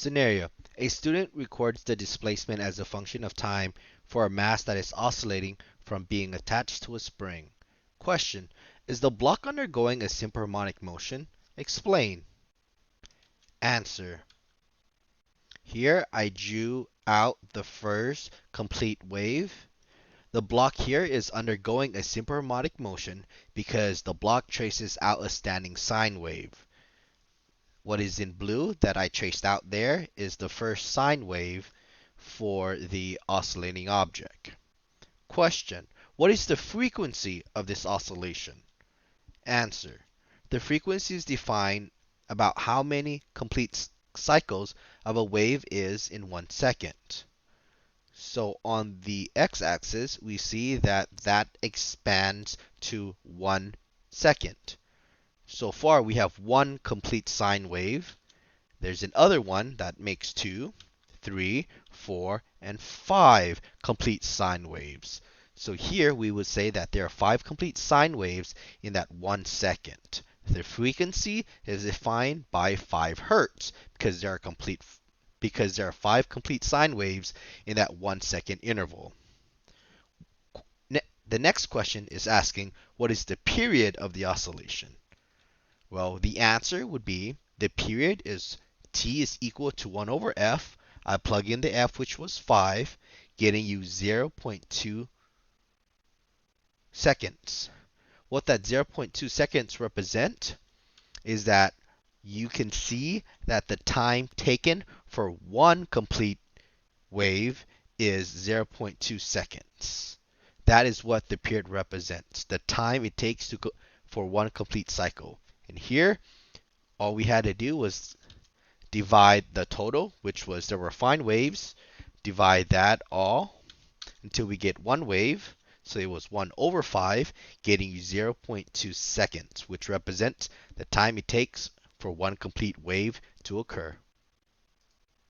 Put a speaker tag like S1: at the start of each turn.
S1: Scenario: a student records the displacement as a function of time for a mass that is oscillating from being attached to a spring. Question: is the block undergoing a simple harmonic motion? Explain. Answer: here I drew out the first complete wave. The block here is undergoing a simple harmonic motion because the block traces out a standing sine wave. What is in blue that I traced out there is the first sine wave for the oscillating object. Question: what is the frequency of this oscillation? Answer: the frequency is defined about how many complete cycles of a wave is in 1 second. So on the x-axis, we see that expands to 1 second. So far, we have one complete sine wave. There's another one that makes 2, 3, 4, and 5 complete sine waves. So here we would say that there are 5 complete sine waves in that 1 second. The frequency is defined by 5 hertz because there are 5 complete sine waves in that 1 second interval. The next question is asking what is the period of the oscillation? Well, the answer would be the period is t is equal to 1 over f. I plug in the f, which was 5, getting you 0.2 seconds. What that 0.2 seconds represent is that you can see that the time taken for one complete wave is 0.2 seconds. That is what the period represents, the time it takes to go for one complete cycle. And here, all we had to do was divide the total, which was there were fine waves, divide that all until we get one wave. So it was 1 over 5, getting you 0.2 seconds, which represents the time it takes for one complete wave to occur.